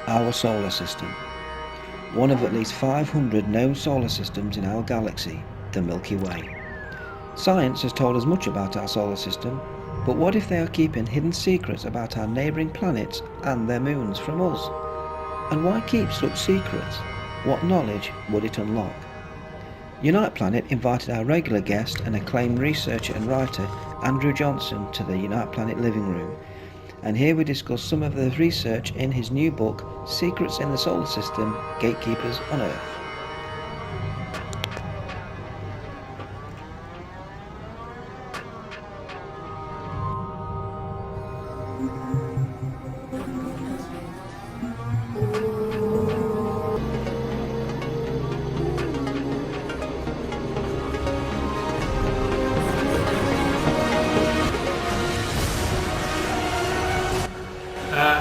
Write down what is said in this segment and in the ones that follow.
our solar system. One of at least 500 known solar systems in our galaxy, the Milky Way. Science has told us much about our solar system, but what if they are keeping hidden secrets about our neighbouring planets and their moons from us? And why keep such secrets? What knowledge would it unlock? Unite Planet invited our regular guest and acclaimed researcher and writer Andrew Johnson to the Unite Planet living room, and here we discuss some of the research in his new book, Secrets in the Solar System, Gatekeepers on Earth.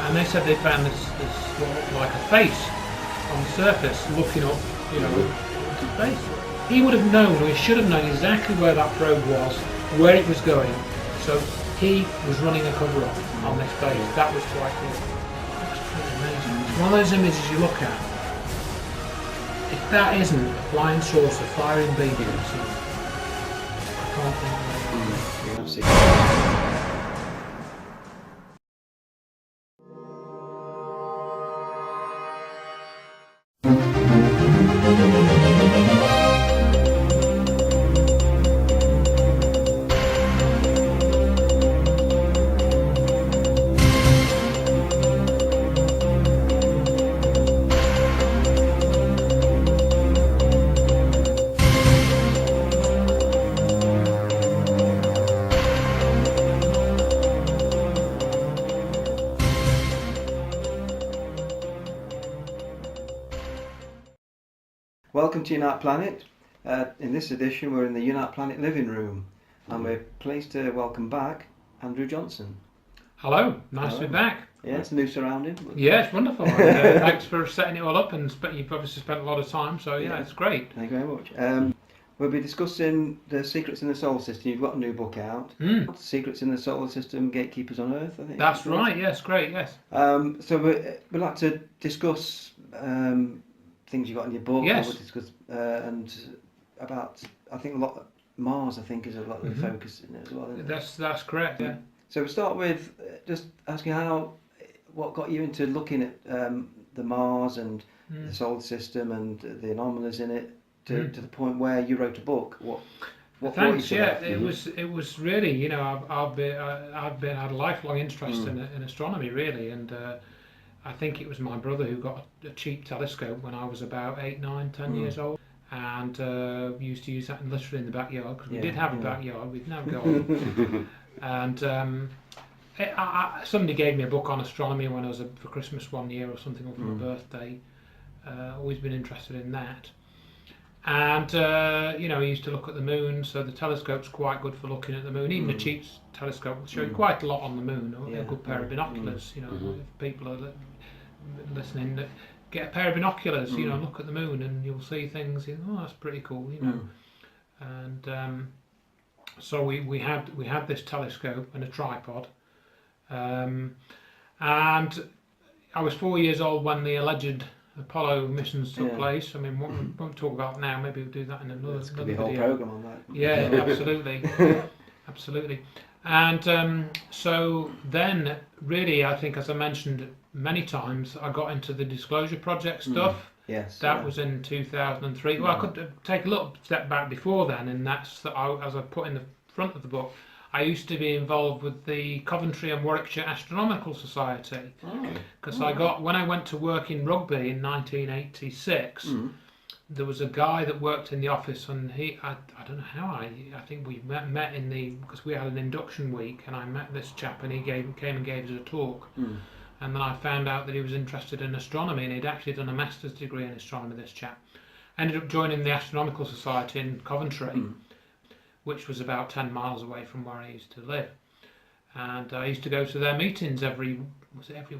And they said they found this what looked like a face on the surface looking up, into space. He would have known, or he should have known exactly where that probe was, where it was going. So he was running a cover-up on this base. That was quite cool. That's pretty amazing. It's one of those images you look at. If that isn't a flying saucer firing baby or something, I can't think of it. Welcome to Unite Planet. In this edition we're in the Unite Planet living room and we're pleased to welcome back Andrew Johnson. Hello, nice to be back. Yeah, it's a new surrounding. Yeah, it's wonderful. And, thanks for setting it all up, and you've obviously spent a lot of time, so yeah, it's great. Thank you very much. We'll be discussing the secrets in the solar system. You've got a new book out, Secrets in the Solar System, Gatekeepers on Earth, I think. That's right, yes, great, yes. So we'd like to discuss things you got in your book. Yes. We'll discuss and about, I think, Mars, I think, is a lot of the focus in it as well. Isn't it? That's correct, yeah. So we'll start with just asking what got you into looking at the Mars and the solar system and the anomalies in it to the point where you wrote a book. Thanks. Yeah, it was really, I've had a lifelong interest in astronomy really, and I think it was my brother who got a cheap telescope when I was about 8, 9, 10 years old, and used to use that literally in the backyard because we did have a backyard. We'd never go on. And somebody gave me a book on astronomy when I was for Christmas one year or something, or for my birthday. Always been interested in that. And I used to look at the moon, so the telescope's quite good for looking at the moon. Even a cheap telescope will show you quite a lot on the moon, or a good pair of binoculars. If people are listening, get a pair of binoculars, look at the moon and you'll see things, that's pretty cool, And so we had this telescope and a tripod, and I was 4 years old when the alleged Apollo missions took place. I mean, we won't talk about now. Maybe we'll do that in another video. Could be a whole program on that. Yeah, absolutely, absolutely. And so then, really, I think, as I mentioned many times, I got into the Disclosure Project stuff. Yes. That was in 2003. Well, I could take a little step back before then, and that's that as I put in the front of the book, I used to be involved with the Coventry and Warwickshire Astronomical Society, because when I went to work in Rugby in 1986, there was a guy that worked in the office, and I don't know how I think we met because we had an induction week, and I met this chap, and he came and gave us a talk, and then I found out that he was interested in astronomy, and he'd actually done a master's degree in astronomy, this chap. Ended up joining the Astronomical Society in Coventry, which was about 10 miles away from where I used to live. And I used to go to their meetings every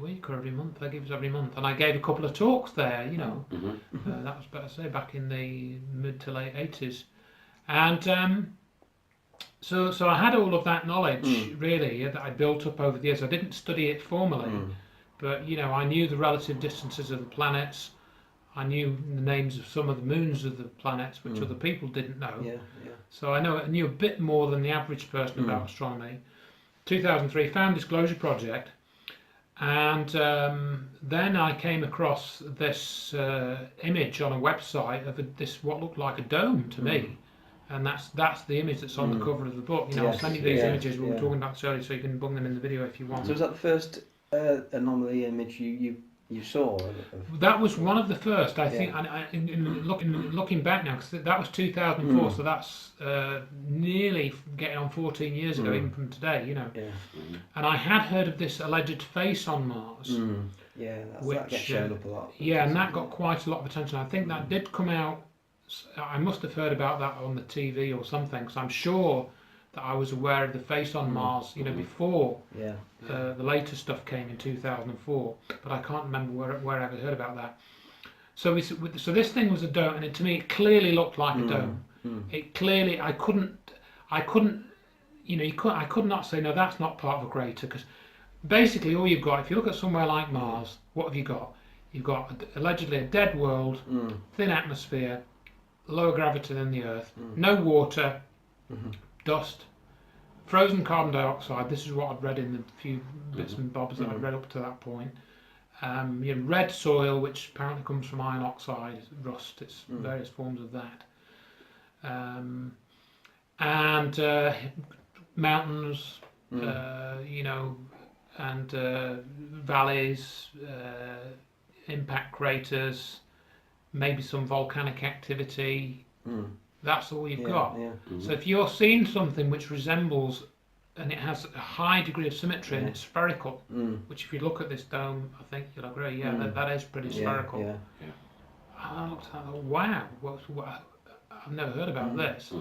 week or every month? I think it was every month. And I gave a couple of talks there, that was, better say, back in the mid to late 80s. And so I had all of that knowledge, really, that I built up over the years. I didn't study it formally, but you know, I knew the relative distances of the planets. I knew the names of some of the moons of the planets, which other people didn't know. Yeah, yeah. So I knew a bit more than the average person about astronomy. 2003, found Disclosure Project, and then I came across this image on a website of this what looked like a dome to me, and that's the image that's on the cover of the book. You know, I'll send you these images. We were talking about this earlier, so you can bung them in the video if you want. So was that the first anomaly image you saw? That was one of the first, I think. And looking back now, because that was 2004, so that's nearly getting on 14 years ago, even from today. You know. Yeah. And I had heard of this alleged face on Mars. Yeah, that Which, gets shown up a lot. Yeah, and that got quite a lot of attention. I think that did come out. I must have heard about that on the TV or something, because I'm sure that I was aware of the face on Mars, you know, before the later stuff came in 2004. But I can't remember where I ever heard about that. So this thing was a dome, and to me, it clearly looked like a dome. It clearly, I couldn't, you know, I could not say no, that's not part of a crater, because basically all you've got, if you look at somewhere like Mars, what have you got? You've got allegedly a dead world, thin atmosphere, lower gravity than the Earth, no water, dust, frozen carbon dioxide. This is what I've read in the few bits and bobs that I've read up to that point. You know, red soil, which apparently comes from iron oxide, rust, it's various forms of that. And mountains, you know, and valleys, impact craters, maybe some volcanic activity. That's all you've got. Yeah. So if you're seeing something which resembles, and it has a high degree of symmetry and it's spherical, which if you look at this dome, I think you'll agree, that is pretty spherical. Yeah. I looked at that, wow, I've never heard about this.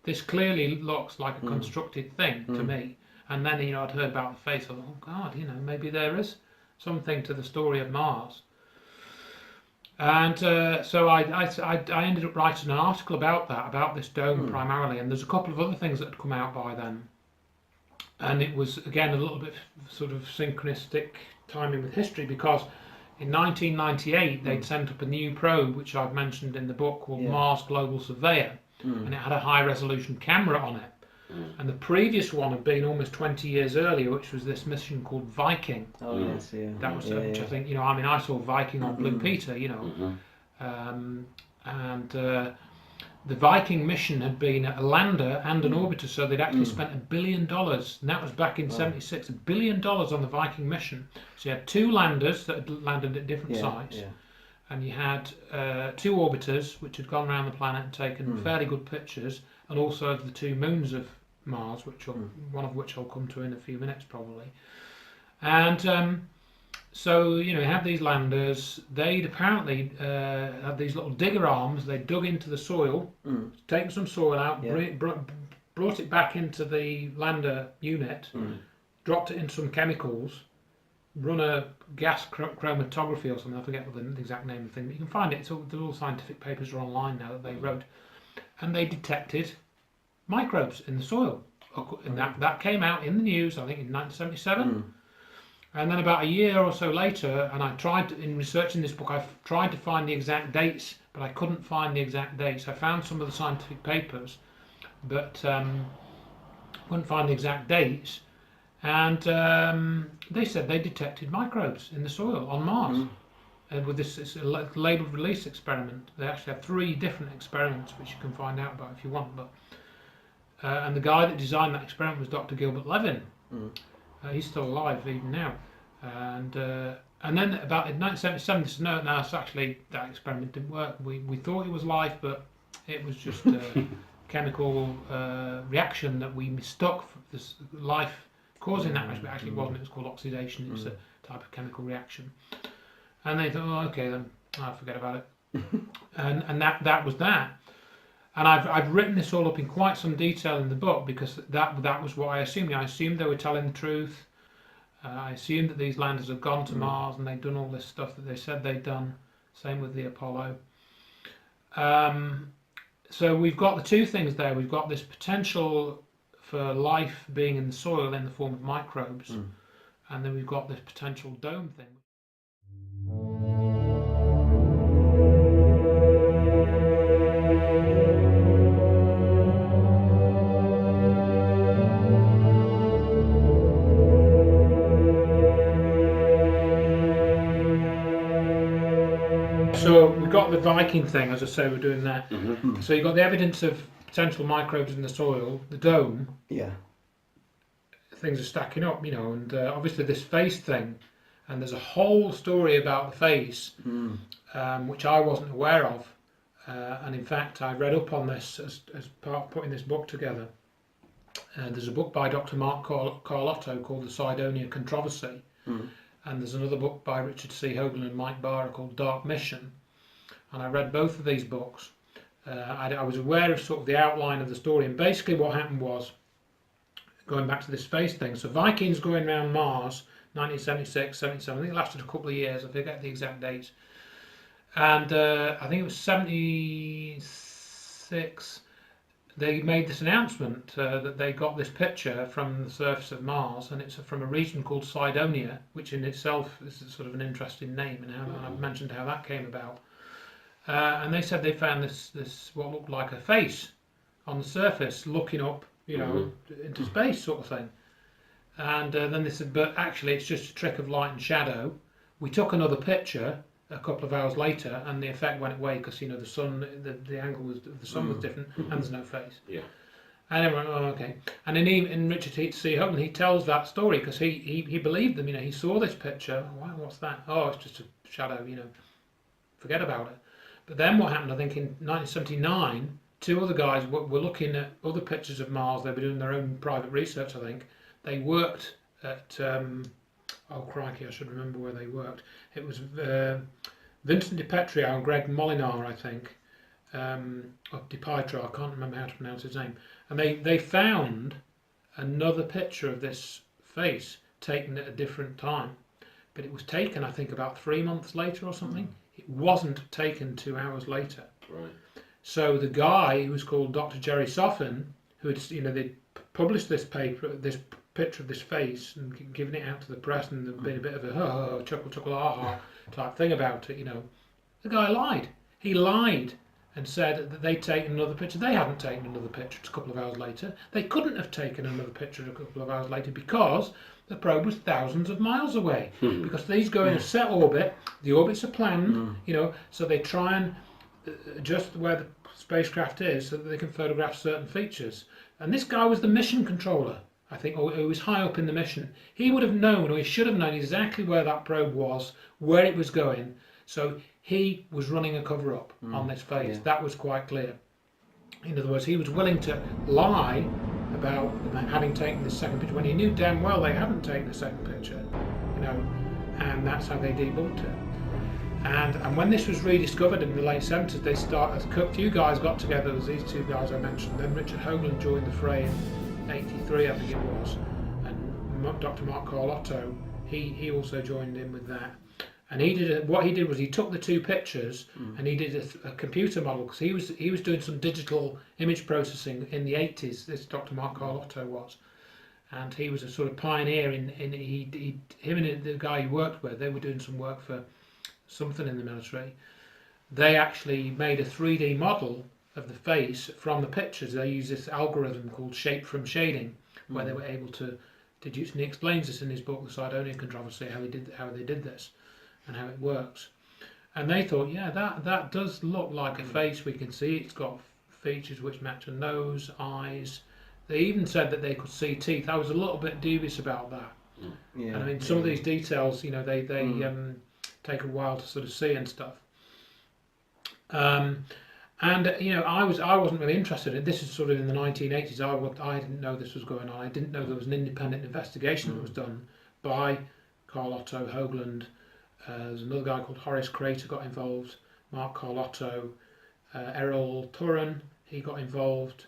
This clearly looks like a constructed thing to me. And then, you know, I'd heard about the face. I thought, oh God, you know, maybe there is something to the story of Mars. And so I ended up writing an article about this dome primarily. And there's a couple of other things that had come out by then. And it was, again, a little bit sort of synchronistic timing with history, because in 1998 they'd sent up a new probe, which I've mentioned in the book, called Mars Global Surveyor. And it had a high resolution camera on it. And the previous one had been almost 20 years earlier, which was this mission called Viking. Oh yes, yeah. That was which I think, you know, I mean, I saw Viking on Blue Peter, you know, and the Viking mission had been a lander and an orbiter, so they'd actually spent $1 billion, and that was back in '76. $1 billion on the Viking mission. So you had two landers that had landed at different sites. And you had two orbiters which had gone around the planet and taken fairly good pictures, and also the two moons of Mars, one of which I'll come to in a few minutes probably. And so, you know, you had these landers. They'd apparently had these little digger arms. They dug into the soil, taken some soil out, brought it back into the lander unit, dropped it in some chemicals, run a gas chromatography or something. I forget what the exact name of the thing, but you can find it. The all scientific papers are online now that they wrote, and they detected microbes in the soil, and that came out in the news, I think, in 1977. And then about a year or so later, and I tried in researching this book, I tried to find the exact dates, but I couldn't find the exact dates. I found some of the scientific papers, but couldn't find the exact dates. And they said they detected microbes in the soil on Mars. With this labeled release experiment. They actually have 3 different experiments which you can find out about if you want. But and the guy that designed that experiment was Dr. Gilbert Levin. He's still alive even now. And then about in 1977, they said, no, it's actually, that experiment didn't work. We thought it was life, but it was just a chemical reaction that we mistook for this life causing that, but actually it wasn't. It was called oxidation. It was a type of chemical reaction. And they thought, oh, okay, then I'll forget about it. and that was that. And I've written this all up in quite some detail in the book, because that was what I assumed. I assumed they were telling the truth. I assumed that these landers had gone to Mars and they'd done all this stuff that they said they'd done. Same with the Apollo. So we've got the two things there. We've got this potential for life being in the soil in the form of microbes. and then we've got this potential dome thing. So we've got the Viking thing, as I say, we're doing there. Mm-hmm. So you've got the evidence of potential microbes in the soil, the dome, Yeah. things are stacking up, you know, and obviously this face thing, and there's a whole story about the face, which I wasn't aware of, and in fact I read up on this as part of putting this book together. There's a book by Dr. Mark Carlotto called The Cydonia Controversy, and there's another book by Richard C. Hoagland and Mike Barra called Dark Mission, and I read both of these books. I was aware of sort of the outline of the story, and basically what happened was, going back to this space thing, so Vikings going around Mars, 1976, 77, I think it lasted a couple of years, I forget the exact dates, and I think it was 76, they made this announcement that they got this picture from the surface of Mars, and it's from a region called Cydonia, which in itself is sort of an interesting name, and I've mentioned how that came about. And they said they found this what looked like a face on the surface looking up, you know, into space, sort of thing. And then they said, but actually it's just a trick of light and shadow. We took another picture a couple of hours later, and the effect went away because, you know, the sun, the angle was, the sun was different, and there's no face. Yeah. And everyone, oh, okay. And in Richard C. Hoagland, he tells that story because he believed them. You know, he saw this picture. Wow, what's that? Oh, it's just a shadow. You know, forget about it. But then what happened? I think in 1979, two other guys were looking at other pictures of Mars. They were doing their own private research. I think they worked at. Oh crikey! I should remember where they worked. It was Vincent DiPetrio and Greg Molinar, I think, of DiPietro. I can't remember how to pronounce his name. And they found another picture of this face taken at a different time, but it was taken, I think, about 3 months later or something. It wasn't taken 2 hours later. Right. So the guy who was called Dr. Jerry Soffin, who had, you know, they published this paper, this picture of this face, and given it out to the press, and there'd been a bit of a chuckle, type thing about it, you know. The guy lied. He lied and said that they'd taken another picture. They hadn't taken another picture a couple of hours later. They couldn't have taken another picture a couple of hours later because the probe was thousands of miles away. Because these go in a set orbit, the orbits are planned, you know, so they try and adjust where the spacecraft is so that they can photograph certain features. And this guy was the mission controller, I think, or he was high up in the mission. He would have known, or he should have known exactly where that probe was, where it was going. So he was running a cover-up on this face. Yeah. That was quite clear. In other words, he was willing to lie about having taken this second picture when he knew damn well they hadn't taken a second picture, you know, and that's how they debunked it. And when this was rediscovered in the late 70s, they started, a few guys got together, as these two guys I mentioned, then Richard Hoagland joined the fray in 83, I think it was, and Dr. Mark Carlotto, he also joined in with that. And what he did was he took the two pictures and he did a computer model, because he was doing some digital image processing in the 80s. This Dr. Mark Carlotto was, and he was a sort of pioneer in him and the guy he worked with. They were doing some work for something in the military. They actually made a 3D model of the face from the pictures. They used this algorithm called shape from shading, where they were able to deduce. And he explains this in his book, The Cydonia Controversy, how they did this and how it works. And they thought, yeah, that does look like a face we can see. It's got features which match a nose, eyes. They even said that they could see teeth. I was a little bit dubious about that. Yeah. And I mean, some of these details, you know, they take a while to sort of see and stuff. And you know, I wasn't really interested in it. This is sort of in the 1980s. I didn't know this was going on. I didn't know there was an independent investigation that was done by Carlotto, Hoagland. There's another guy called Horace Crater got involved. Mark Carlotto, Errol Turan, he got involved,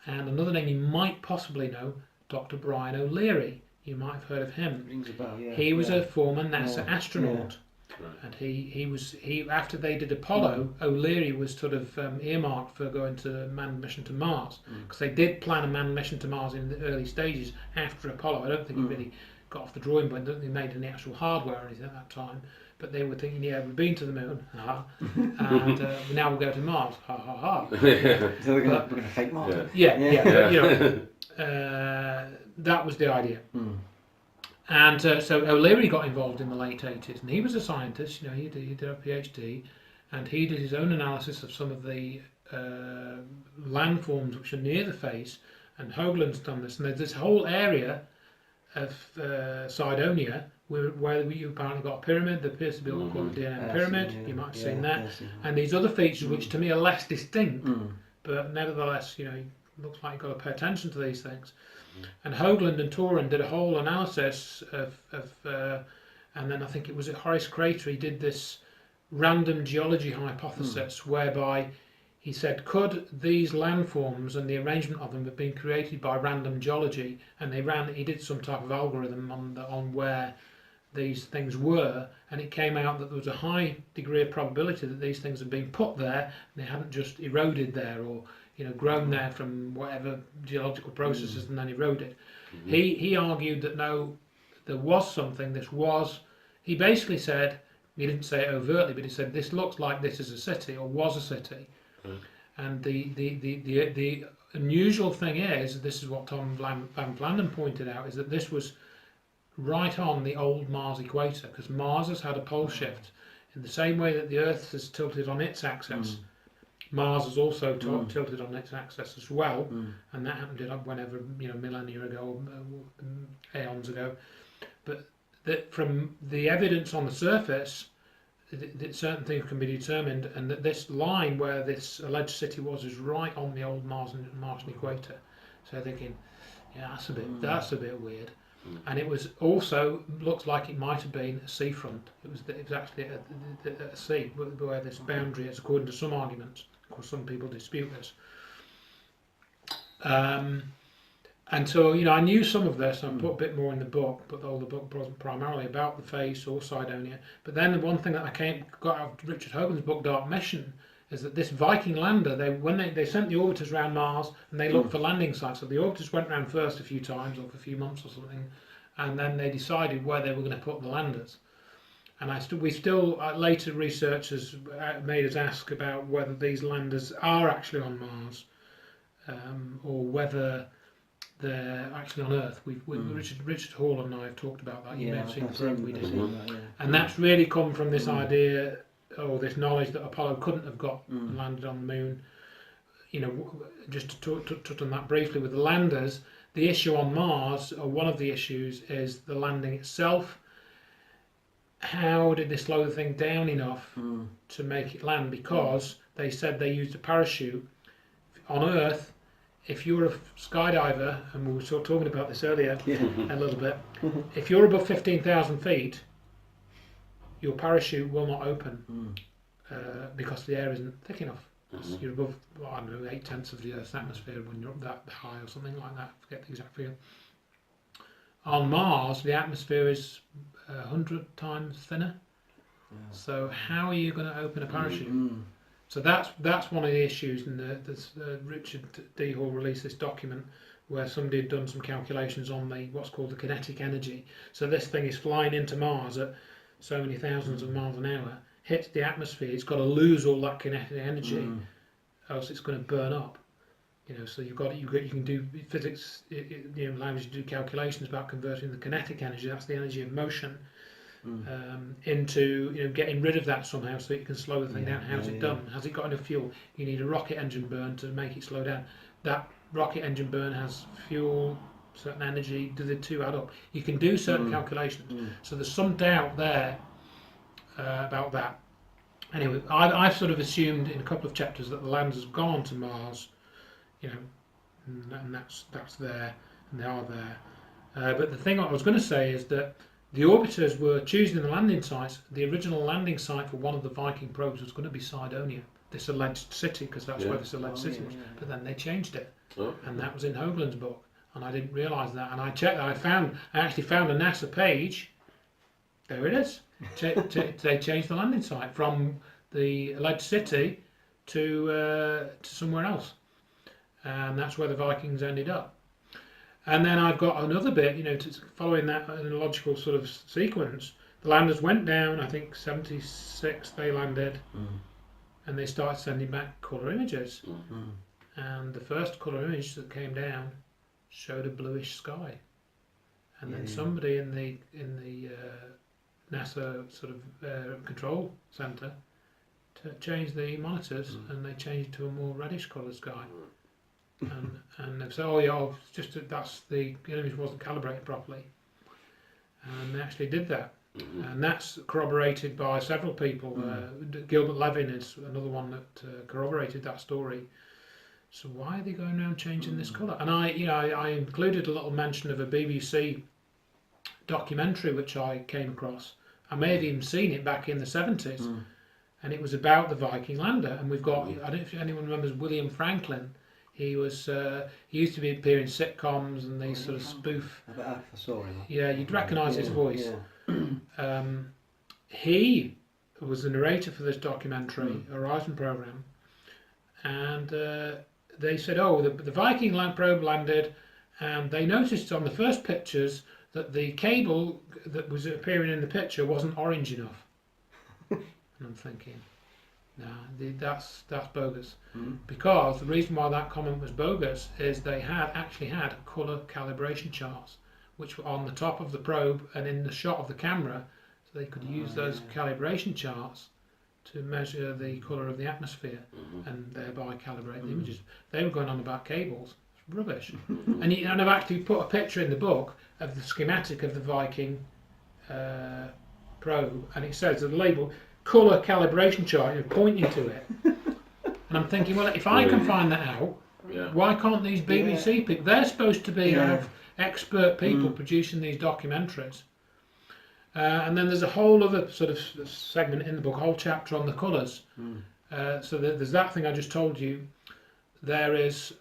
and another name you might possibly know, Dr. Brian O'Leary. You might have heard of him. Rings a bell, yeah. He was a former NASA astronaut. Right. And he after they did Apollo, O'Leary was sort of earmarked for going to manned mission to Mars, because they did plan a manned mission to Mars in the early stages after Apollo. I don't think it really got off the drawing board. I don't think they made any actual hardware or anything at that time. But they were thinking, yeah, we've been to the moon, and now we'll go to Mars, ha ha ha. So we're going to fake Mars. Yeah. But, you know, that was the idea. And so O'Leary got involved in the late 80s, and he was a scientist. You know, he did a PhD, and he did his own analysis of some of the landforms which are near the face. And Hoagland's done this, and there's this whole area of Cydonia where you apparently got a pyramid. There appears to be what called the DNA pyramid. You might have seen that, and these other features which to me are less distinct, but nevertheless, you know, it looks like you've got to pay attention to these things. And Hoagland and Torin did a whole analysis of and then I think it was at Horace Crater, he did this random geology hypothesis whereby he said, could these landforms and the arrangement of them have been created by random geology? And he did some type of algorithm on where these things were, and it came out that there was a high degree of probability that these things had been put there, and they hadn't just eroded there or, you know, grown there from whatever geological processes and then eroded. He argued that no, there was something. He basically said, he didn't say it overtly, but he said this looks like this is a city or was a city. And the unusual thing is, this is what Tom Van Vlaanderen pointed out, is that this was right on the old Mars equator, because Mars has had a pole shift in the same way that the Earth has tilted on its axis. Mars has also tilted on its axis as well, and that happened whenever, you know, millennia ago, aeons ago. But that from the evidence on the surface, that certain things can be determined, and that this line where this alleged city was is right on the old Martian equator. So thinking, yeah, that's a bit weird. And it was also looks like it might have been a seafront. It was actually a sea where this boundary is, according to some arguments. Of course, some people dispute this. And so, you know, I knew some of this, and I put a bit more in the book, but the book wasn't primarily about the face or Cydonia. But then the one thing that I got out of Richard Hogan's book, Dark Mission, is that this Viking lander, when they sent the orbiters around Mars, and they looked for landing sites. So the orbiters went around first a few times, or for a few months or something, and then they decided where they were going to put the landers. And later research has made us ask about whether these landers are actually on Mars, or whether they're actually on Earth. Richard Hall and I have talked about that. You may have seen the program we did. And that's really come from this idea, or this knowledge, that Apollo couldn't have got and landed on the moon. You know, just to touch on that briefly with the landers, the issue on Mars, or one of the issues, is the landing itself. How did they slow the thing down enough to make it land? Because they said they used a parachute. On Earth, if you're a skydiver, and we were sort of talking about this earlier a little bit, if you're above 15,000 feet, your parachute will not open because the air isn't thick enough. You're above, I don't know, 8/10 of the Earth's atmosphere when you're up that high or something like that. I forget the exact figure. On Mars, the atmosphere is 100 times thinner. So how are you going to open a parachute? So that's one of the issues, and Richard D. Hall released this document where somebody had done some calculations on what's called the kinetic energy. So this thing is flying into Mars at so many thousands of miles an hour, hits the atmosphere, it's got to lose all that kinetic energy, else it's going to burn up. You know, so you can do physics. It allows you to do calculations about converting the kinetic energy, that's the energy of motion, into getting rid of that somehow, so you can slow the thing down. How's it done? Has it got enough fuel? You need a rocket engine burn to make it slow down. That rocket engine burn has fuel, certain energy. Do the two add up? You can do certain calculations. So there's some doubt there about that. Anyway, I've sort of assumed in a couple of chapters that the landers have gone to Mars, and that's there, and they are there. But the thing I was going to say is that the orbiters were choosing the landing sites. The original landing site for one of the Viking probes was going to be Cydonia, this alleged city, because that's where this alleged city was. But then they changed it, and that was in Hoagland's book, and I didn't realise that. And I checked. I actually found a NASA page. There it is. They changed the landing site from the alleged city to somewhere else, and that's where the Vikings ended up. And then I've got another bit, following that in a logical sort of sequence. The landers went down, I think 76 they landed, and they started sending back colour images. And the first colour image that came down showed a bluish sky. And then somebody in the NASA sort of control centre changed the monitors, and they changed to a more reddish coloured sky. And they said, it's just that's the image wasn't calibrated properly, and they actually did that, and that's corroborated by several people. Gilbert Levin is another one that corroborated that story. So why are they going around changing this colour? And I included a little mention of a BBC documentary which I came across. I may have even seen it back in the 70s, and it was about the Viking Lander. And we've got, I don't know if anyone remembers William Franklin. He used to appear in sitcoms and these sort of spoof. I saw him. Yeah, you'd recognise his voice. Yeah. He was the narrator for this documentary, Horizon Program, and they said, the Viking probe landed, and they noticed on the first pictures that the cable that was appearing in the picture wasn't orange enough. And I'm thinking, no, that's bogus. Because the reason why that comment was bogus is they actually had colour calibration charts, which were on the top of the probe and in the shot of the camera, so they could use those calibration charts to measure the colour of the atmosphere and thereby calibrate the images. They were going on about cables. It's rubbish. And I've actually put a picture in the book of the schematic of the Viking probe, and it says the label colour calibration chart, pointing to it. And I'm thinking, well, if I can find that out, why can't these BBC people? They're supposed to be expert people producing these documentaries. And then there's a whole other sort of segment in the book, a whole chapter on the colours. So there's that thing I just told you. There is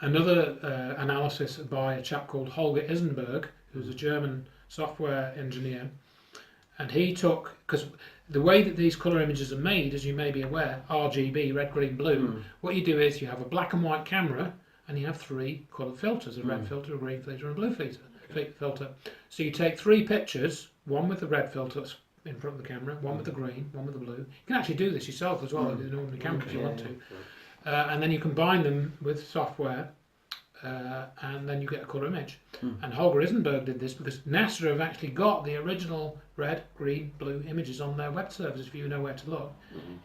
another analysis by a chap called Holger Isenberg, who's a German software engineer. And he took, because the way that these colour images are made, as you may be aware, RGB, red, green, blue, what you do is you have a black and white camera and you have 3 colour filters, a red filter, a green filter and a blue filter. So you take 3 pictures, one with the red filter in front of the camera, one with the green, one with the blue. You can actually do this yourself as well with an ordinary camera if you want to. And then you combine them with software, and then you get a colour image. And Holger Isenberg did this because NASA have actually got the original red, green, blue images on their web servers if you know where to look.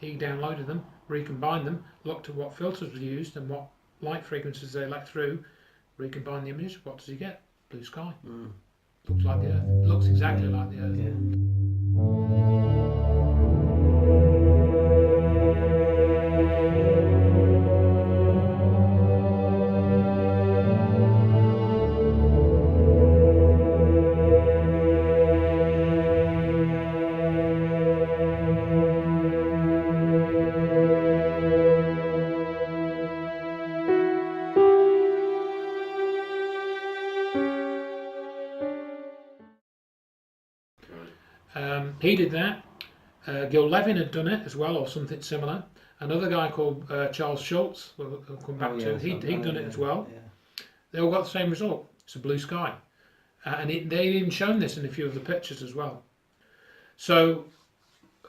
He downloaded them, recombined them, looked at what filters were used and what light frequencies they let through, recombined the image. What does he get? Blue sky. Looks like the Earth. Looks exactly like the Earth. He did that. Gil Levin had done it as well, or something similar. Another guy called Charles Schultz, we'll come back to, he'd done it as well. They all got the same result. It's a blue sky. And they've even shown this in a few of the pictures as well. So,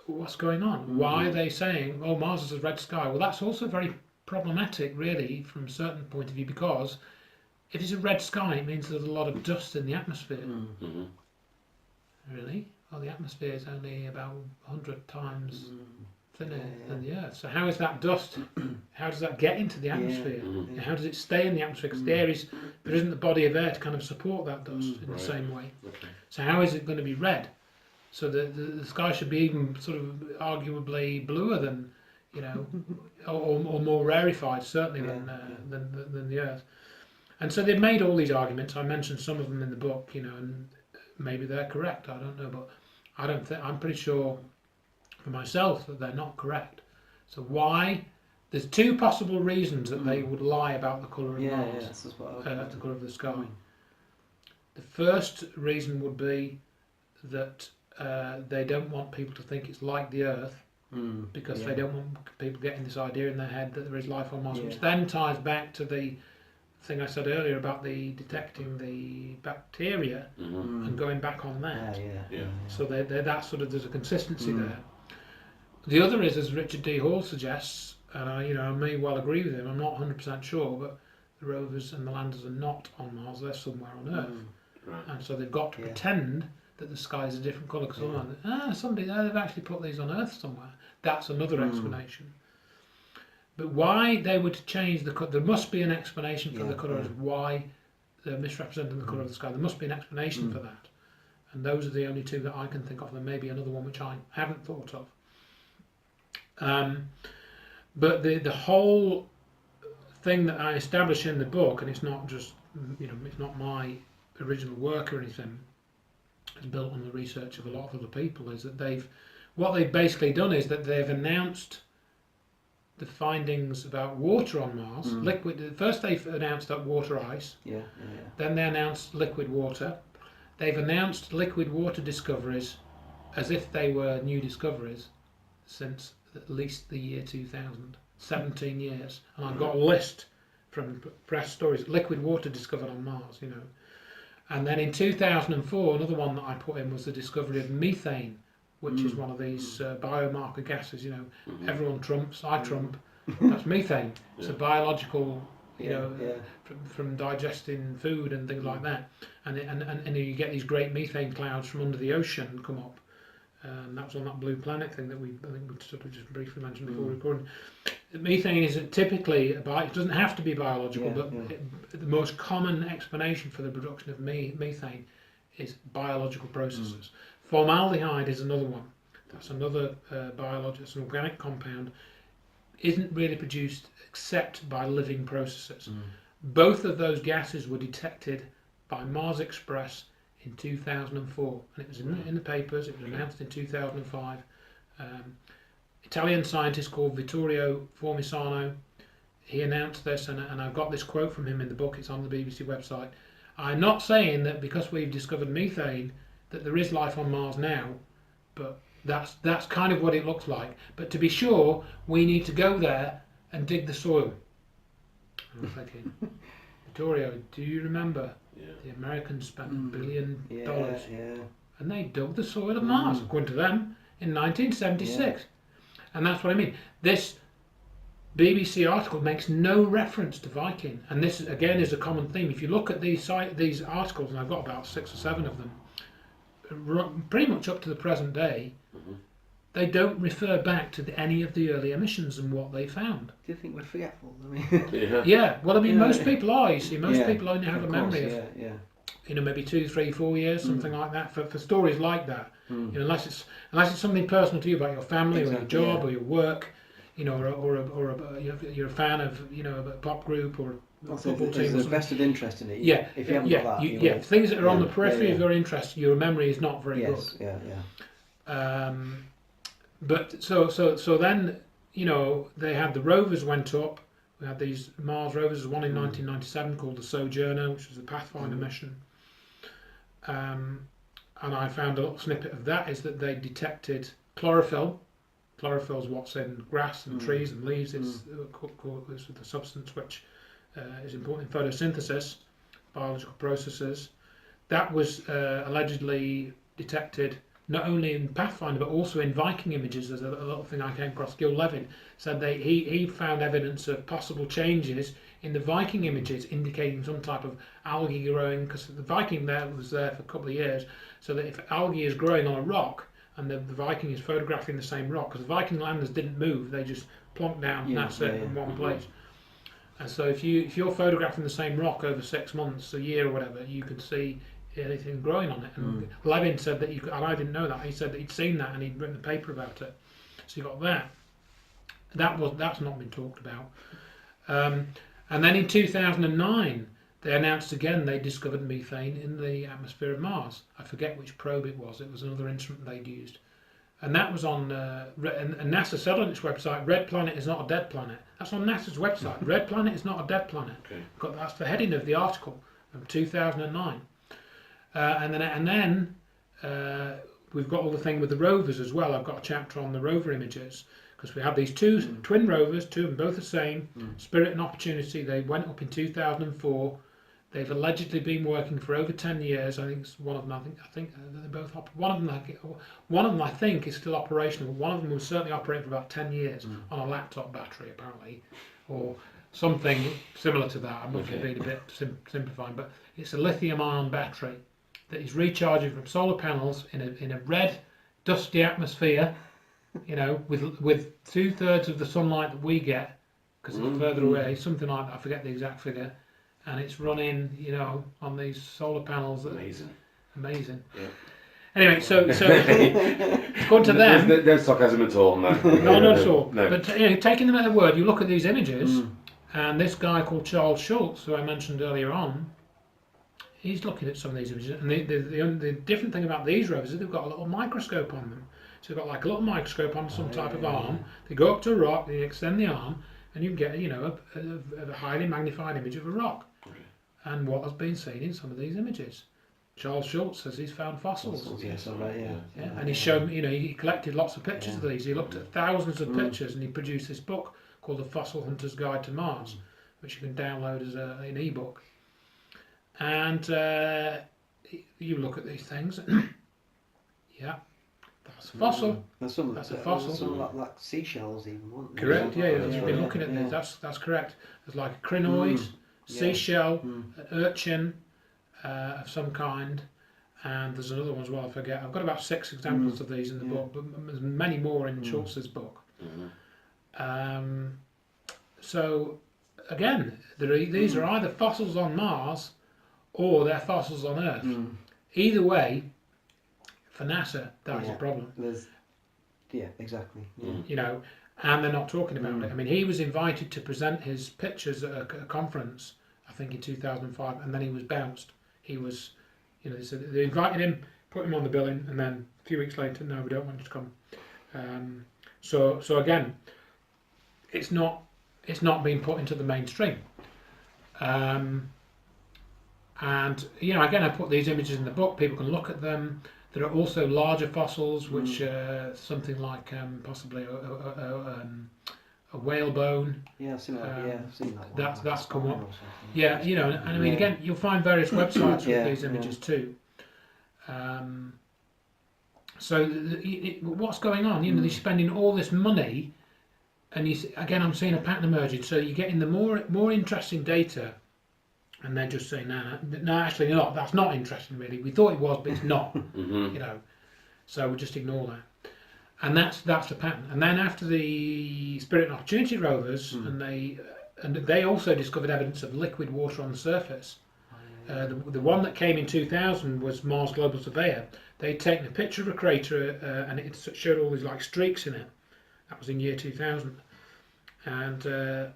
what's going on? Why are they saying, Mars is a red sky? Well, that's also very problematic, really, from a certain point of view, because if it's a red sky, it means there's a lot of dust in the atmosphere. Really? Well, the atmosphere is only about 100 times thinner than the Earth. So how is that dust? How does that get into the atmosphere? And how does it stay in the atmosphere? Because there isn't the body of air to kind of support that dust in the same way. So how is it going to be red? So the sky should be even sort of arguably bluer than, or more rarefied certainly than the Earth. And so they've made all these arguments. I mentioned some of them in the book, and maybe they're correct. I don't know, but I'm pretty sure for myself that they're not correct. So why? There's 2 possible reasons that they would lie about the colour of Mars, the colour of the sky. The first reason would be that they don't want people to think it's like the Earth, because they don't want people getting this idea in their head that there is life on Mars, which then ties back to the thing I said earlier about the detecting the bacteria and going back on that. Yeah. So that sort of, there's a consistency there. The other is, as Richard D. Hall suggests, and I may well agree with him. I'm not 100% sure, but the rovers and the landers are not on Mars; they're somewhere on Earth, and so they've got to pretend that the sky is a different colour. Because they've actually put these on Earth somewhere. That's another explanation. But why they would change the colour? There must be an explanation for the colour of why they're misrepresenting the colour of the sky. There must be an explanation for that. And those are the only two that I can think of. There may be another one which I haven't thought of. But the whole thing that I establish in the book, and it's not just it's not my original work or anything. It's built on the research of a lot of other people. Is that what they've basically done is that they've announced the findings about water on Mars. Liquid. First, they've announced that water ice. Then they announced liquid water. They've announced liquid water discoveries as if they were new discoveries since at least the year 2000. 17 years. And I've got a list from press stories. Liquid water discovered on Mars, And then in 2004, another one that I put in was the discovery of methane, which is one of these biomarker gases. Everyone trumps, I trump. That's methane. It's a biological, from digesting food and things like that. And you get these great methane clouds from under the ocean come up. That was on that Blue Planet thing that I think we sort of just briefly mentioned before recording. Methane is typically it doesn't have to be biological, but the most common explanation for the production of methane is biological processes. Formaldehyde is another one. That's another biological, it's an organic compound. Isn't really produced except by living processes. Both of those gases were detected by Mars Express in 2004, and it was in the papers. It was announced in 2005. Italian scientist called Vittorio Formisano, he announced this, and I've got this quote from him in the book. It's on the BBC website. I'm not saying that because we've discovered methane that there is life on Mars now, but that's kind of what it looks like. But to be sure, we need to go there and dig the soil. I was thinking, Vittorio, do you remember? The Americans spent $1 billion and they dug the soil of Mars, according to them, in 1976. And that's what I mean. This BBC article makes no reference to Viking, and this again is a common theme. If you look at these articles, and I've got about 6 or 7 of them, pretty much up to the present day, they don't refer back to any of the early emissions and what they found. Do you think we're forgetful? I mean, well, I mean, most people are. You see, most people only have a memory of maybe 2, 3, 4 years, something like that, for stories like that. Unless it's something personal to you about your family or your job or your work, or you're a fan of a pop group or a football team. There's a vested interest in it. If you haven't got that, things that are on the periphery of your interest, your memory is not very good. But so then they had the rovers went up. We had these Mars rovers. One in 1997 called the Sojourner, which was the Pathfinder mission. And I found a little snippet of that is that they detected chlorophyll. Chlorophyll is what's in grass and trees and leaves. It's the substance which is important in photosynthesis, biological processes. That was allegedly detected not only in Pathfinder but also in Viking images. There's a little thing I came across. Gil Levin said he found evidence of possible changes in the Viking images indicating some type of algae growing, because the Viking was there for a couple of years, so that if algae is growing on a rock and the Viking is photographing the same rock, because the Viking landers didn't move, they just plonked down and that's it in one place. And so if you're photographing the same rock over 6 months, a year or whatever, you can see anything growing on it. And Levin said that and I didn't know that, he said that he'd seen that and he'd written a paper about it. So you got that. That's not been talked about. And then in 2009, they announced again they discovered methane in the atmosphere of Mars. I forget which probe it was. It was another instrument they'd used. And that was on, and NASA said on its website, Red Planet is not a dead planet. That's on NASA's website. Red Planet is not a dead planet. Okay. That's the heading of the article from 2009. And then we've got all the thing with the rovers as well. I've got a chapter on the rover images, because we had these two twin rovers, two of them both the same, Spirit and Opportunity. They went up in 2004. They've allegedly been working for over 10 years. I think it's one of them. I think they both. One of them, I think, is still operational. One of them was certainly operating for about 10 years on a laptop battery, apparently, or something similar to that. I'm looking at being a bit simplifying, but it's a lithium-ion battery that is recharging from solar panels in a red, dusty atmosphere. You know, with 2/3 of the sunlight that we get, because it's further away, something like that. I forget the exact figure. And it's running, you know, on these solar panels. Amazing. Yeah. Anyway, so according to them, there's no sarcasm at all. No, no, not at all. No. But you know, taking them at their word, you look at these images, and this guy called Charles Schultz, who I mentioned earlier on, he's looking at some of these images, and the different thing about these rovers is they've got a little microscope on them. So they've got like a little microscope on some type of arm. They go up to a rock, they extend the arm, and you can get, you know, a highly magnified image of a rock. And what has been seen in some of these images. Charles Schultz says he's found fossils. Yes, yeah. And he's shown, you know, he collected lots of pictures of these. He looked at thousands of pictures, and he produced this book called The Fossil Hunter's Guide to Mars, which you can download as an ebook. And you look at these things, yeah, that's a fossil. That's a fossil. Some like seashells even, weren't they? Correct, yeah, you've been looking at these, that's correct. There's like a crinoid, seashell, an urchin of some kind, and there's another one as well, I forget. I've got about 6 examples of these in the book, but there's many more in Schultz's book. So, again, these are either fossils on Mars or they're fossils on Earth. Either way, for NASA, that is a problem. Exactly. You know, and they're not talking about it. I mean, he was invited to present his pictures at a conference, I think in 2005, and then he was bounced. He was, you know, they invited him, put him on the billing, and then a few weeks later, no, we don't want you to come. So again, it's not being put into the mainstream. And you know, again, I put these images in the book. People can look at them. There are also larger fossils, which something like possibly a whalebone. Yeah, I've seen that. That's come up. Yeah, you know, and I mean, again, you'll find various websites with these images too. So what's going on? You know, they're spending all this money, and again, I'm seeing a pattern emerging. So you're getting the more interesting data. And they're just saying, no, actually not. That's not interesting, really. We thought it was, but it's not. You know, so we just ignore that. And that's the pattern. And then after the Spirit and Opportunity rovers, and they also discovered evidence of liquid water on the surface. The one that came in 2000 was Mars Global Surveyor. They'd taken a picture of a crater, and it showed all these like streaks in it. That was in year 2000, and.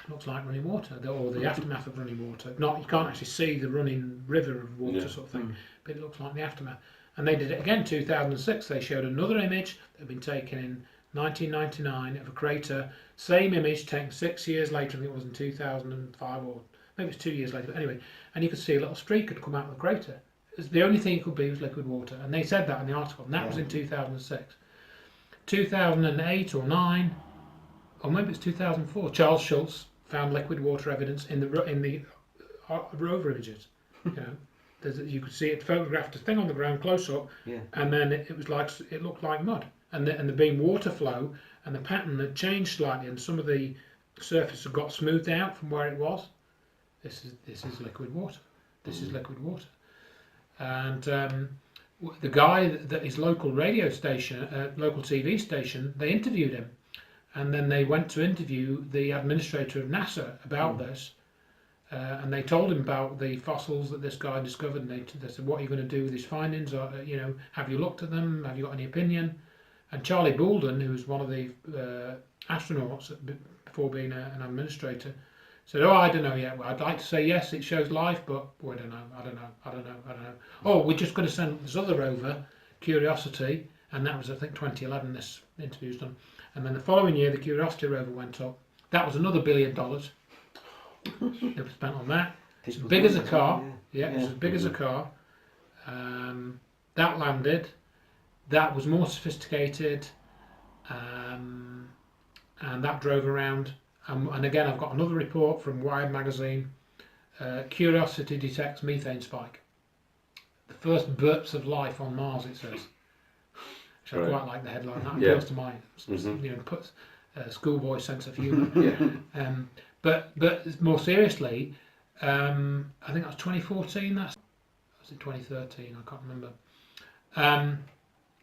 Looks like running water, or the aftermath of running water. You can't actually see the running river of water sort of thing, but it looks like the aftermath. And they did it again, 2006. They showed another image that had been taken in 1999 of a crater. Same image taken 6 years later. I think it was in 2005, or maybe it was 2 years later. But anyway, and you could see a little streak had come out of the crater. The only thing it could be was liquid water, and they said that in the article. And that was in 2006. 2008 or 9. Or maybe it's 2004. Charles Schultz found liquid water evidence in the rover images. You know, you could see it photographed a thing on the ground close up, and then it looked like mud, and there being water flow, and the pattern had changed slightly, and some of the surface had got smoothed out from where it was. This is liquid water. This is liquid water, and the guy that his local radio station, local TV station, they interviewed him. And then they went to interview the administrator of NASA about this, and they told him about the fossils that this guy discovered. And they said, "What are you going to do with these findings? Or, you know, have you looked at them? Have you got any opinion?" And Charlie Boulden, who was one of the astronauts before being an administrator, said, "Oh, I don't know yet. Well, I'd like to say yes, it shows life, but I don't know. I don't know. Oh, we're just going to send this other rover, Curiosity," and that was, I think, 2011. This interview was done. And then the following year, the Curiosity rover went up. That was another $1 billion. It was spent on that. It's as big as a car. It was as big as a car. That landed. That was more sophisticated. and that drove around. And again, I've got another report from Wired magazine. Curiosity detects methane spike. The first burps of life on Mars, it says. Which I quite like the headline. That appeals to my puts schoolboy sense of humour. But more seriously, I think that was 2014. Was it 2013? I can't remember.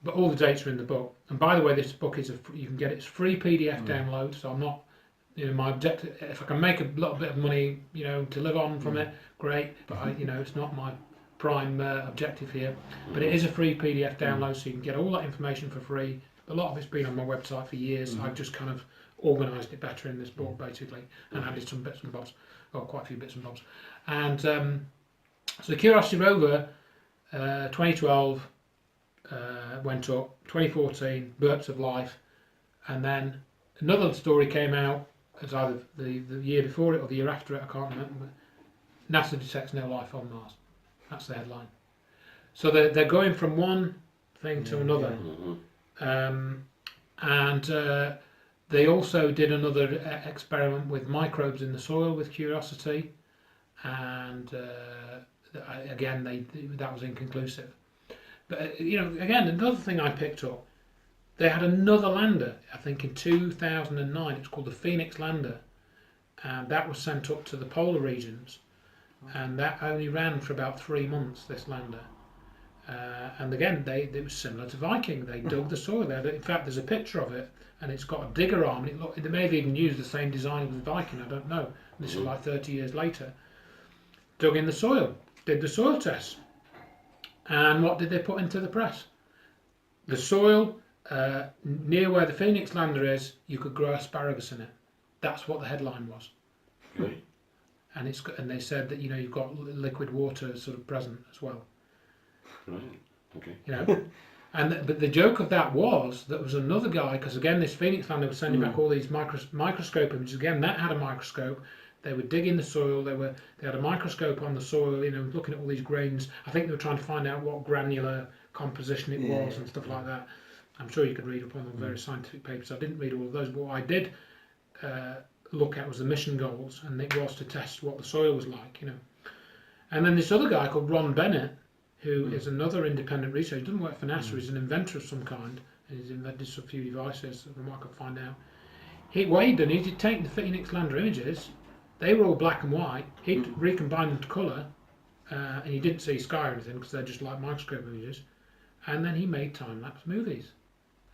But all the dates are in the book. And by the way, this book is you can get it's free PDF download. So I'm not, my objective. If I can make a little bit of money, to live on from it, great. But it's not my prime objective here. But it is a free PDF download, so you can get all that information for free. A lot of it's been on my website for years. I've just kind of organised it better in this book, basically, and added some bits and bobs, or quite a few bits and bobs. And so the Curiosity rover, 2012. Went up, 2014, burps of life, and then another story came out, as either the year before it or the year after it, I can't remember. NASA detects no life on Mars. That's the headline. So they're going from one thing to another, and they also did another experiment with microbes in the soil with Curiosity, and again that was inconclusive. But again, another thing I picked up, they had another lander, I think in 2009. It's called the Phoenix lander, and that was sent up to the polar regions, and that only ran for about 3 months. This lander, and again, it was similar to Viking. They dug the soil there. In fact, there's a picture of it, and it's got a digger arm. They may have even used the same design as Viking. I don't know. This is like 30 years later. Dug in the soil, did the soil tests. And what did they put into the press? The soil near where the Phoenix lander is, you could grow asparagus in it. That's what the headline was. Okay. And they said that you've got liquid water sort of present as well. Right. Okay. But the joke of that was that was another guy, because again this Phoenix lander was sending back all these microscope images. Again, that had a microscope. They were digging the soil. They had a microscope on the soil, looking at all these grains. I think they were trying to find out what granular composition it was and stuff like that. I'm sure you could read up on the various scientific papers. I didn't read all of those, but what I did look at was the mission goals, and it was to test what the soil was like, And then this other guy called Ron Bennett, who is another independent researcher. He doesn't work for NASA. He's an inventor of some kind, and he's invented a few devices, from what I could find out. What he'd done, he'd taken the Phoenix lander images. They were all black and white. He'd recombined them to colour, and he didn't see sky or anything because they're just like microscope images. And then he made time-lapse movies.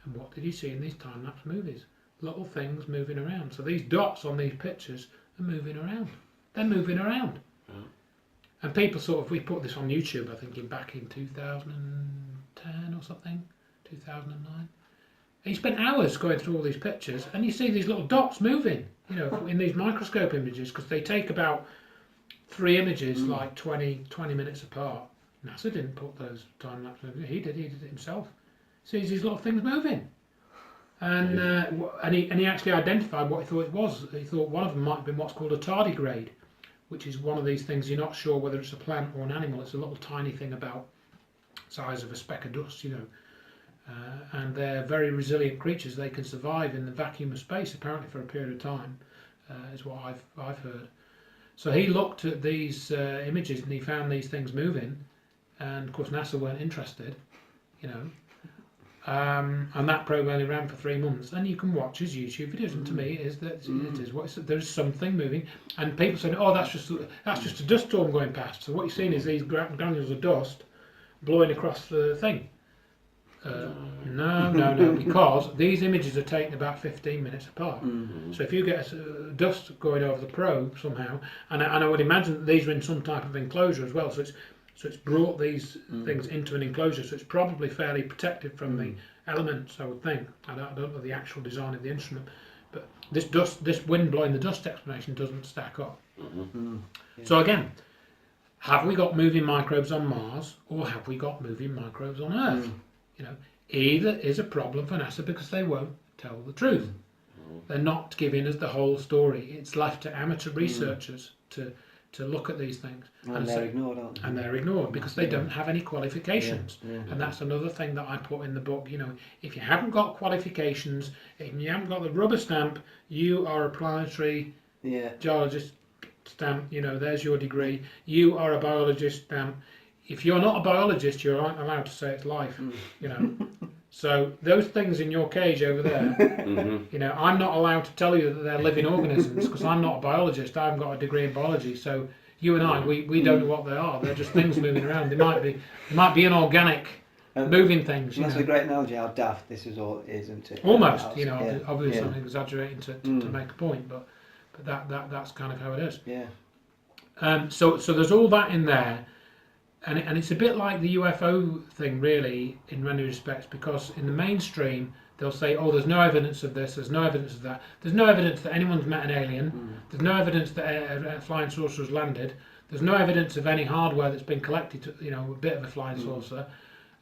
And what did he see in these time-lapse movies? Little things moving around. So these dots on these pictures are moving around. They're moving around. And people we put this on YouTube, I think, back in 2010 or something, 2009. He spent hours going through all these pictures, and you see these little dots moving, in these microscope images, because they take about 3 images, like 20 minutes apart. NASA didn't put those time-lapse movies. He did it himself. Sees these little things moving. And he actually identified what he thought it was. He thought one of them might have been what's called a tardigrade, which is one of these things you're not sure whether it's a plant or an animal. It's a little tiny thing about the size of a speck of dust, and they're very resilient creatures. They can survive in the vacuum of space apparently for a period of time, is what I've heard. So he looked at these images and he found these things moving, and of course NASA weren't interested, and that probe only ran for 3 months. And you can watch his YouTube videos, and to me there's something moving, and people saying, oh, that's just a dust storm going past. So what you're seeing is these granules of dust blowing across the thing. No, because these images are taken about 15 minutes apart. So if you get dust going over the probe somehow, and I would imagine that these are in some type of enclosure as well, so it's brought these things into an enclosure, so it's probably fairly protected from the elements, I would think. I don't know the actual design of the instrument, but this wind blowing the dust explanation doesn't stack up. So again, have we got moving microbes on Mars, or have we got moving microbes on Earth? Either is a problem for NASA because they won't tell the truth. They're not giving us the whole story. It's left to amateur researchers to to look at these things. And they're ignored, aren't they? And they're ignored because they don't have any qualifications. Yeah. And that's another thing that I put in the book. You know, if you haven't got qualifications, if you haven't got the rubber stamp, you are a planetary geologist stamp. You know, there's your degree. You are a biologist stamp. If you're not a biologist, you aren't allowed to say it's life. You know. So those things in your cage over there, you know, I'm not allowed to tell you that they're living organisms because I'm not a biologist. I haven't got a degree in biology. So you and I, we don't know what they are. They're just things moving around. They might be inorganic moving things. That's a great analogy. How daft this is all, isn't it? Almost, you know. Obviously, I'm exaggerating to make a point, but that's kind of how it is. Yeah. So there's all that in there. And it's a bit like the UFO thing, really, in many respects, because in the mainstream, they'll say, oh, there's no evidence of this, there's no evidence of that, there's no evidence that anyone's met an alien, there's no evidence that a flying saucer has landed, there's no evidence of any hardware that's been collected, you know, a bit of a flying saucer,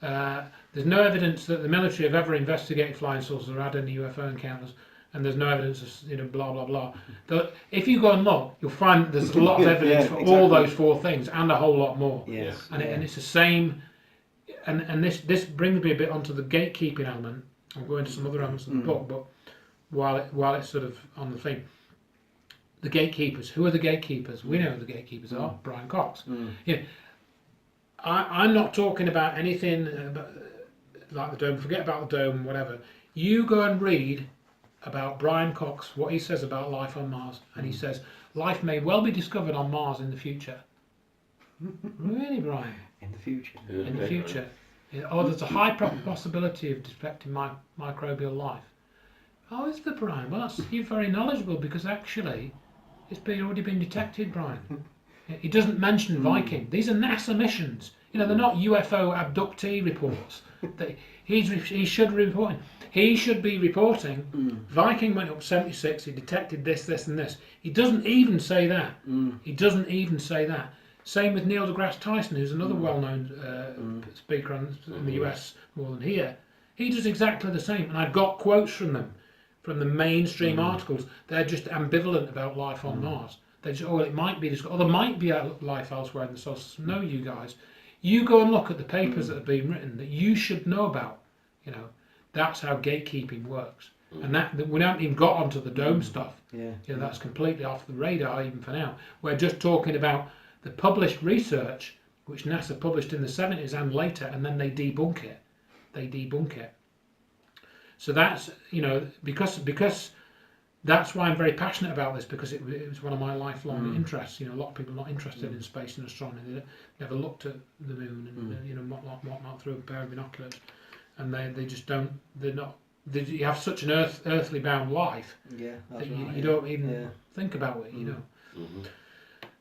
there's no evidence that the military have ever investigated flying saucers or had any UFO encounters, and there's no evidence of, you know, blah, blah, blah. If you go and look, you'll find there's a lot of evidence for all those four things and a whole lot more. Yes. And it's the same, and this brings me a bit onto the gatekeeping element. I'll go into some other elements of the book, but while it's sort of on the thing, the gatekeepers. Who are the gatekeepers? We know who the gatekeepers are. Brian Cox. You know, I'm not talking about anything like the dome. Forget about the dome, whatever. You go and read about Brian Cox, what he says about life on Mars, and he says life may well be discovered on Mars in the future. Really, Brian? In the future. In the future. Oh, there's a high possibility of detecting microbial life. Oh, is there, Brian? Well, you're very knowledgeable because actually it's already been detected, Brian. He doesn't mention Viking. These are NASA missions. You know, they're not UFO abductee reports. He should be reporting. He should be reporting. Viking went up 76. He detected this, this, and this. He doesn't even say that. He doesn't even say that. Same with Neil deGrasse Tyson, who's another well-known speaker in the US more than here. He does exactly the same, and I've got quotes from them, from the mainstream articles. They're just ambivalent about life on Mars. They just, it might be this, or there might be life elsewhere in the solar system. No, you guys, you go and look at the papers that have been written that you should know about. You know, that's how gatekeeping works, and that we haven't even got onto the dome stuff. You know, that's completely off the radar even for now. We're just talking about the published research, which NASA published in the 70s and later, and then they debunk it. So that's, you know, because that's why I'm very passionate about this, because it was one of my lifelong interests. You know, a lot of people are not interested in space and astronomy. They never looked at the moon and you know whatnot through a pair of binoculars, and they just don't. They're not. You have such an earthly bound life that you don't even think about it. You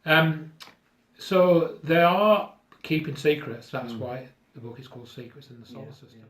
know. So they are keeping secrets. That's why the book is called Secrets in the Solar System.